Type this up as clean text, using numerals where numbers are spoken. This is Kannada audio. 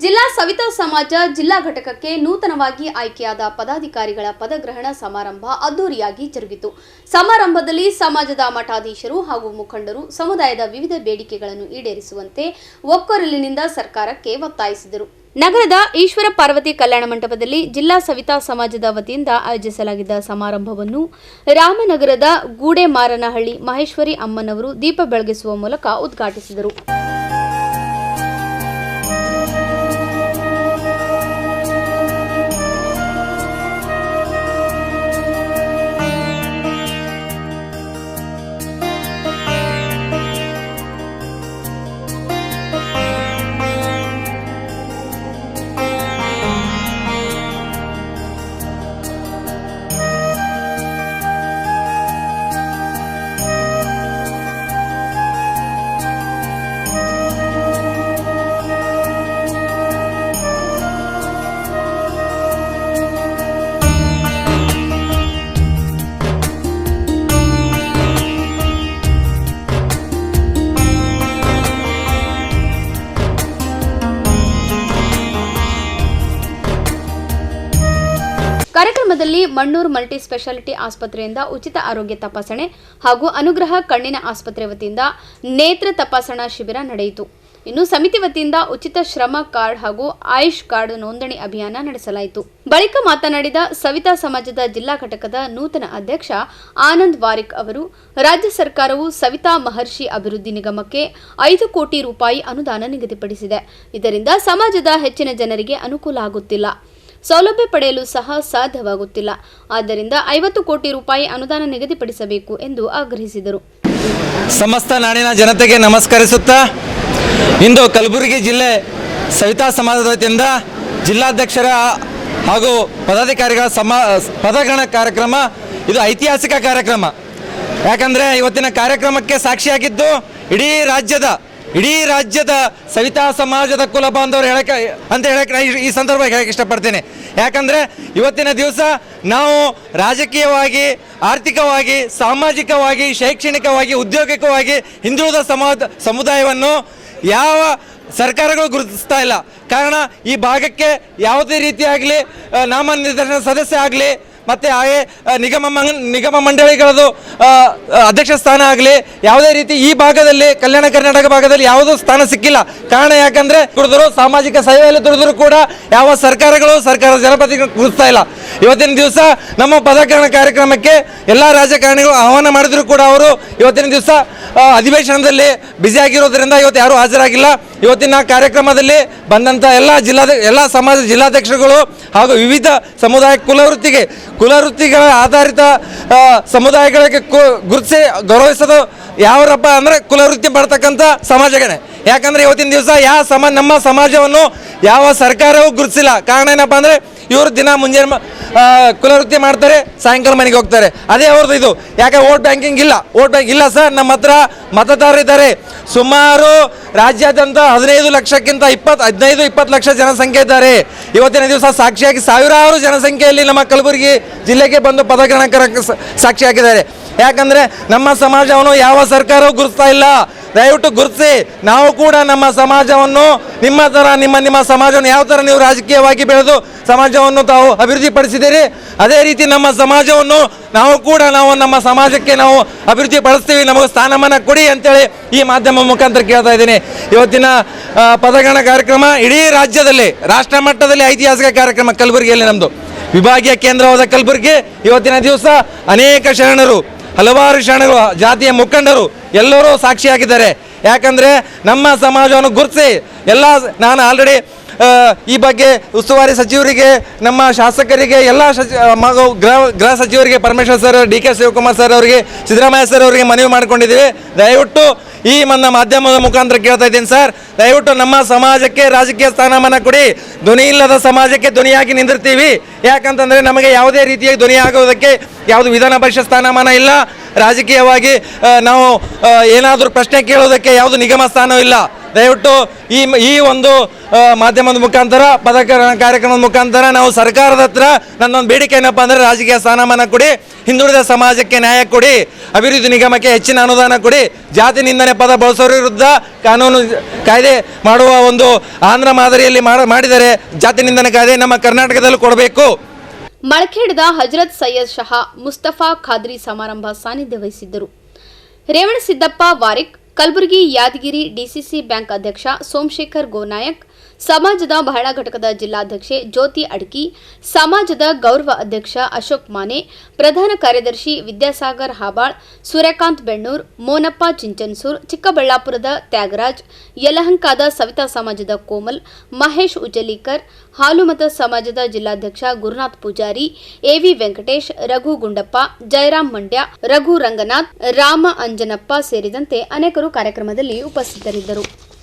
ಜಿಲ್ಲಾ ಸವಿತಾ ಸಮಾಜ ಜಿಲ್ಲಾ ಘಟಕಕ್ಕೆ ನೂತನವಾಗಿ ಆಯ್ಕೆಯಾದ ಪದಾಧಿಕಾರಿಗಳ ಪದಗ್ರಹಣ ಸಮಾರಂಭ ಅದ್ದೂರಿಯಾಗಿ ಜರುಗಿತು. ಸಮಾರಂಭದಲ್ಲಿ ಸಮಾಜದ ಮಠಾಧೀಶರು ಹಾಗೂ ಮುಖಂಡರು ಸಮುದಾಯದ ವಿವಿಧ ಬೇಡಿಕೆಗಳನ್ನು ಈಡೇರಿಸುವಂತೆ ಒಕ್ಕೊರಲಿನಿಂದ ಸರ್ಕಾರಕ್ಕೆ ಒತ್ತಾಯಿಸಿದರು. ನಗರದ ಈಶ್ವರ ಪಾರ್ವತಿ ಕಲ್ಯಾಣ ಮಂಟಪದಲ್ಲಿ ಜಿಲ್ಲಾ ಸವಿತಾ ಸಮಾಜದ ವತಿಯಿಂದ ಆಯೋಜಿಸಲಾಗಿದ್ದ ಸಮಾರಂಭವನ್ನು ರಾಮನಗರದ ಗೂಡೆಮಾರನಹಳ್ಳಿ ಮಹೇಶ್ವರಿ ಅಮ್ಮನವರು ದೀಪ ಬೆಳಗಿಸುವ ಮೂಲಕ ಉದ್ಘಾಟಿಸಿದರು. ಕಾರ್ಯಕ್ರಮದಲ್ಲಿ ಮಣ್ಣೂರು ಮಲ್ಟಿ ಸ್ಪೆಷಾಲಿಟಿ ಆಸ್ಪತ್ರೆಯಿಂದ ಉಚಿತ ಆರೋಗ್ಯ ತಪಾಸಣೆ ಹಾಗೂ ಅನುಗ್ರಹ ಕಣ್ಣಿನ ಆಸ್ಪತ್ರೆ ವತಿಯಿಂದ ನೇತ್ರ ತಪಾಸಣಾ ಶಿಬಿರ ನಡೆಯಿತು. ಇನ್ನು ಸಮಿತಿ ವತಿಯಿಂದ ಉಚಿತ ಶ್ರಮ ಕಾರ್ಡ್ ಹಾಗೂ ಆಯುಷ್ ಕಾರ್ಡ್ ನೋಂದಣಿ ಅಭಿಯಾನ ನಡೆಸಲಾಯಿತು. ಬಳಿಕ ಮಾತನಾಡಿದ ಸವಿತಾ ಸಮಾಜದ ಜಿಲ್ಲಾ ಘಟಕದ ನೂತನ ಅಧ್ಯಕ್ಷ ಆನಂದ್ ವಾರಿಕ್ ಅವರು, ರಾಜ್ಯ ಸರ್ಕಾರವು ಸವಿತಾ ಮಹರ್ಷಿ ಅಭಿವೃದ್ಧಿ ನಿಗಮಕ್ಕೆ 5 ಕೋಟಿ ರೂಪಾಯಿ ಅನುದಾನ ನಿಗದಿಪಡಿಸಿದೆ. ಇದರಿಂದ ಸಮಾಜದ ಹೆಚ್ಚಿನ ಜನರಿಗೆ ಅನುಕೂಲ ಆಗುತ್ತಿಲ್ಲ, ಸೌಲಭ್ಯ ಪಡೆಯಲು ಸಹ ಸಾಧ್ಯವಾಗುತ್ತಿಲ್ಲ. ಆದ್ದರಿಂದ 50 ಕೋಟಿ ರೂಪಾಯಿ ಅನುದಾನ ನಿಗದಿಪಡಿಸಬೇಕು ಎಂದು ಆಗ್ರಹಿಸಿದರು. ಸಮಸ್ತ ನಾಡಿನ ಜನತೆಗೆ ನಮಸ್ಕರಿಸುತ್ತಾ, ಇಂದು ಕಲಬುರಗಿ ಜಿಲ್ಲೆ ಸವಿತಾ ಸಮಾಜದ ವತಿಯಿಂದ ಜಿಲ್ಲಾಧ್ಯಕ್ಷರ ಹಾಗೂ ಪದಾಧಿಕಾರಿಗಳ ಪದಗ್ರಹಣ ಕಾರ್ಯಕ್ರಮ ಇದು ಐತಿಹಾಸಿಕ ಕಾರ್ಯಕ್ರಮ. ಯಾಕಂದರೆ ಇವತ್ತಿನ ಕಾರ್ಯಕ್ರಮಕ್ಕೆ ಸಾಕ್ಷಿಯಾಗಿದ್ದು ಇಡೀ ರಾಜ್ಯದ ಸವಿತಾ ಸಮಾಜದ ಕುಲ ಬಾಂಧವರು ಹೇಳಕ್ಕೆ ಈ ಸಂದರ್ಭ ಹೇಳಕ್ಕೆ ಇಷ್ಟಪಡ್ತೇನೆ. ಯಾಕಂದರೆ ಇವತ್ತಿನ ದಿವಸ ನಾವು ರಾಜಕೀಯವಾಗಿ, ಆರ್ಥಿಕವಾಗಿ, ಸಾಮಾಜಿಕವಾಗಿ, ಶೈಕ್ಷಣಿಕವಾಗಿ, ಉದ್ಯೋಗಿಕವಾಗಿ ಹಿಂದುಳಿದ ಸಮುದಾಯವನ್ನು ಯಾವ ಸರ್ಕಾರಗಳು ಗುರುತಿಸ್ತಾ ಇಲ್ಲ. ಕಾರಣ ಈ ಭಾಗಕ್ಕೆ ಯಾವುದೇ ರೀತಿಯಾಗಲಿ ನಾಮನಿರ್ದೇಶನ ಸದಸ್ಯ ಆಗಲಿ ಮತ್ತು ಹಾಗೆ ನಿಗಮ ಮಂಡಳಿಗಳದು ಅಧ್ಯಕ್ಷ ಸ್ಥಾನ ಆಗಲಿ ಯಾವುದೇ ರೀತಿ ಈ ಭಾಗದಲ್ಲಿ ಕಲ್ಯಾಣ ಕರ್ನಾಟಕ ಭಾಗದಲ್ಲಿ ಯಾವುದೂ ಸ್ಥಾನ ಸಿಕ್ಕಿಲ್ಲ. ಕಾರಣ ಯಾಕಂದರೆ ದುಡಿದ್ರು ಸಾಮಾಜಿಕ ಸೇವೆಯಲ್ಲಿ ದುಡಿದ್ರು ಕೂಡ ಯಾವ ಸರ್ಕಾರದ ಜನಪ್ರತಿನಿಧಿಗಳು ಗುರುತಿಸ್ತಾ ಇಲ್ಲ. ಇವತ್ತಿನ ದಿವಸ ನಮ್ಮ ಪದಗ್ರಹಣ ಕಾರ್ಯಕ್ರಮಕ್ಕೆ ಎಲ್ಲ ರಾಜಕಾರಣಿಗಳು ಆಹ್ವಾನ ಮಾಡಿದ್ರು ಕೂಡ ಅವರು ಇವತ್ತಿನ ದಿವಸ ಅಧಿವೇಶನದಲ್ಲಿ ಬ್ಯುಸಿಯಾಗಿರೋದ್ರಿಂದ ಇವತ್ತು ಯಾರೂ ಹಾಜರಾಗಿಲ್ಲ. ಇವತ್ತಿನ ಕಾರ್ಯಕ್ರಮದಲ್ಲಿ ಬಂದಂಥ ಎಲ್ಲ ಸಮಾಜ ಜಿಲ್ಲಾಧ್ಯಕ್ಷರುಗಳು ಹಾಗೂ ವಿವಿಧ ಸಮುದಾಯ ಕುಲವೃತ್ತಿಗಳ ಆಧಾರಿತ ಸಮುದಾಯಗಳಿಗೆ ಗುರುತಿಸಿ ಗೌರವಿಸೋದು ಯಾವರಪ್ಪ ಅಂದರೆ ಕುಲವೃತ್ತಿ ಮಾಡ್ತಕ್ಕಂಥ ಸಮಾಜಗಳೇ. ಯಾಕಂದರೆ ಇವತ್ತಿನ ದಿವಸ ನಮ್ಮ ಸಮಾಜವನ್ನು ಯಾವ ಸರ್ಕಾರವೂ ಗುರುತಿಸಿಲ್ಲ. ಕಾರಣ ಏನಪ್ಪ ಅಂದರೆ ಇವರು ದಿನ ಮುಂಜಾನೆ ಕುಲವೃತ್ತಿ ಮಾಡ್ತಾರೆ, ಸಾಯಂಕಾಲ ಮನೆಗೆ ಹೋಗ್ತಾರೆ, ಅದೇ ಅವ್ರದ್ದು ಇದು. ಯಾಕೆ ವೋಟ್ ಬ್ಯಾಂಕಿಂಗ್ ಇಲ್ಲ ಸರ್. ನಮ್ಮ ಹತ್ರ ಮತದಾರರಿದ್ದಾರೆ. ಸುಮಾರು ರಾಜ್ಯಾದ್ಯಂತ 15 ಲಕ್ಷಕ್ಕಿಂತ 15-20 ಲಕ್ಷ ಜನಸಂಖ್ಯೆ ಇದ್ದಾರೆ. ಇವತ್ತಿನ ದಿವಸ ಸಾಕ್ಷಿಯಾಗಿ ಸಾವಿರಾರು ಜನಸಂಖ್ಯೆಯಲ್ಲಿ ನಮ್ಮ ಕಲಬುರಗಿ ಜಿಲ್ಲೆಗೆ ಬಂದು ಪದಗ್ರಹಣಕ್ಕೆ ಸಾಕ್ಷಿಯಾಗಿದ್ದಾರೆ. ಯಾಕಂದರೆ ನಮ್ಮ ಸಮಾಜವನ್ನು ಯಾವ ಸರ್ಕಾರವೂ ಗುರುತಿಸ್ತಾ ಇಲ್ಲ. ದಯವಿಟ್ಟು ಗುರುತಿಸಿ. ನಾವು ಕೂಡ ನಮ್ಮ ಸಮಾಜವನ್ನು ನಿಮ್ಮ ಥರ ನಿಮ್ಮ ಸಮಾಜವನ್ನು ಯಾವ ಥರ ನೀವು ರಾಜಕೀಯವಾಗಿ ಬೆಳೆದು ಸಮಾಜವನ್ನು ತಾವು ಅಭಿವೃದ್ಧಿಪಡಿಸಿದ್ದೀರಿ, ಅದೇ ರೀತಿ ನಮ್ಮ ಸಮಾಜವನ್ನು ನಾವು ನಮ್ಮ ಸಮಾಜಕ್ಕೆ ನಾವು ಅಭಿವೃದ್ಧಿ ಪಡಿಸ್ತೀವಿ, ನಮಗೆ ಸ್ಥಾನಮಾನ ಕೊಡಿ ಅಂತೇಳಿ ಈ ಮಾಧ್ಯಮ ಮುಖಾಂತರ ಕೇಳ್ತಾ ಇದ್ದೀನಿ. ಇವತ್ತಿನ ಪದಗ್ರಹಣ ಕಾರ್ಯಕ್ರಮ ಇಡೀ ರಾಜ್ಯದಲ್ಲಿ ರಾಷ್ಟ್ರ ಮಟ್ಟದಲ್ಲಿ ಐತಿಹಾಸಿಕ ಕಾರ್ಯಕ್ರಮ. ಕಲಬುರಗಿಯಲ್ಲಿ ನಮ್ಮದು ವಿಭಾಗೀಯ ಕೇಂದ್ರವಾದ ಕಲಬುರಗಿ ಇವತ್ತಿನ ದಿವಸ ಅನೇಕ ಹಲವಾರು ಶರಣರು, ಜಾತಿಯ ಮುಖಂಡರು ಎಲ್ಲರೂ ಸಾಕ್ಷಿಯಾಗಿದ್ದಾರೆ. ಯಾಕಂದರೆ ನಮ್ಮ ಸಮಾಜವನ್ನು ಗುರುತಿಸಿ ನಾನು ಆಲ್ರೆಡಿ ಈ ಬಗ್ಗೆ ಉಸ್ತುವಾರಿ ಸಚಿವರಿಗೆ, ನಮ್ಮ ಶಾಸಕರಿಗೆ, ಎಲ್ಲ ಗೃಹ ಸಚಿವರಿಗೆ, Parameshwar sir, DK Shivakumar sir ಅವರಿಗೆ, ಸಿದ್ದರಾಮಯ್ಯ ಸರ್ ಅವರಿಗೆ ಮನವಿ ಮಾಡಿಕೊಂಡಿದ್ದೀವಿ. ದಯವಿಟ್ಟು ಈ ಮಾಧ್ಯಮದ ಮುಖಾಂತರ ಕೇಳ್ತಾ ಇದ್ದೀನಿ ಸರ್, ದಯವಿಟ್ಟು ನಮ್ಮ ಸಮಾಜಕ್ಕೆ ರಾಜಕೀಯ ಸ್ಥಾನಮಾನ ಕೊಡಿ. ಧ್ವನಿ ಇಲ್ಲದ ಸಮಾಜಕ್ಕೆ ಧ್ವನಿಯಾಗಿ ನಿಂದಿರ್ತೀವಿ. ಯಾಕಂತಂದರೆ ನಮಗೆ ಯಾವುದೇ ರೀತಿಯಾಗಿ ಧ್ವನಿ ಆಗೋದಕ್ಕೆ ಯಾವುದು ವಿಧಾನ ಪರಿಷತ್ ಸ್ಥಾನಮಾನ ಇಲ್ಲ. ರಾಜಕೀಯವಾಗಿ ನಾವು ಏನಾದರೂ ಪ್ರಶ್ನೆ ಕೇಳೋದಕ್ಕೆ ಯಾವುದು ನಿಗಮ ಸ್ಥಾನವಿಲ್ಲ. ದಯವಿಟ್ಟು ಈ ಒಂದು ಮಾಧ್ಯಮದ ಮುಖಾಂತರ ಕಾರ್ಯಕ್ರಮದ ಮುಖಾಂತರ ನಾವು ಸರ್ಕಾರದ ಹತ್ರ ನನ್ನೊಂದು ಬೇಡಿಕೆ ಏನಪ್ಪ ಅಂದರೆ ರಾಜಕೀಯ ಸ್ಥಾನಮಾನ ಕೊಡಿ, ಹಿಂದುಳಿದ ಸಮಾಜಕ್ಕೆ ನ್ಯಾಯ ಕೊಡಿ, ಅಭಿವೃದ್ಧಿ ನಿಗಮಕ್ಕೆ ಹೆಚ್ಚಿನ ಅನುದಾನ ಕೊಡಿ, ಜಾತಿ ನಿಂದನೆ ಪದ ಬಳಸೋರ ವಿರುದ್ಧ ಕಾನೂನು ಕಾಯ್ದೆ ಮಾಡುವ ಒಂದು ಆಂಧ್ರ ಮಾದರಿಯಲ್ಲಿ ಮಾಡಿದರೆ ಜಾತಿ ನಿಂದನೆ ಕಾಯ್ದೆ ನಮ್ಮ ಕರ್ನಾಟಕದಲ್ಲಿ ಕೊಡಬೇಕು. ಮಳಖೇಡದ ಹಜರತ್ ಸೈಯದ್ ಶಹಾ ಮುಸ್ತಫಾ ಖಾದ್ರಿ ಸಮಾರಂಭ ಸಾನ್ನಿಧ್ಯ ವಹಿಸಿದ್ದರು. ರೇವಣಸಿದ್ದಪ್ಪ ವಾರಿಕ್, ಕಲಬುರಗಿ ಯಾದಗಿರಿ ಡಿಸಿಸಿ ಬ್ಯಾಂಕ್ ಅಧ್ಯಕ್ಷ ಸೋಮಶೇಖರ್ ಗೋನಾಯಕ್, ಸಮಾಜದ ಮಹಿಳಾ ಘಟಕದ ಜಿಲ್ಲಾಧ್ಯಕ್ಷೆ ಜ್ಯೋತಿ ಅಡ್ಕಿ, ಸಮಾಜದ ಗೌರವ ಅಧ್ಯಕ್ಷ ಅಶೋಕ್ ಮಾನೆ, ಪ್ರಧಾನ ಕಾರ್ಯದರ್ಶಿ ವಿದ್ಯಾಸಾಗರ್ ಹಾಬಾಳ್, ಸೂರ್ಯಕಾಂತ್ ಬೆಣ್ಣೂರ್, ಮೋನಪ್ಪ ಚಿಂಚನ್ಸೂರ್, ಚಿಕ್ಕಬಳ್ಳಾಪುರದ ತ್ಯಾಗರಾಜ್, ಯಲಹಂಕದ ಸವಿತಾ ಸಮಾಜದ ಕೋಮಲ್, ಮಹೇಶ್ ಉಜಲಿಕರ್, ಹಾಲುಮತ ಸಮಾಜದ ಜಿಲ್ಲಾಧ್ಯಕ್ಷ ಗುರುನಾಥ್ ಪೂಜಾರಿ, ಎವಿ ವೆಂಕಟೇಶ್, ರಘು ಗುಂಡಪ್ಪ, ಜಯರಾಮ್ ಮಂಡ್ಯ, ರಘು ರಂಗನಾಥ್, ರಾಮ ಅಂಜನಪ್ಪ ಸೇರಿದಂತೆ ಅನೇಕರು ಕಾರ್ಯಕ್ರಮದಲ್ಲಿ ಉಪಸ್ಥಿತರಿದ್ದರು.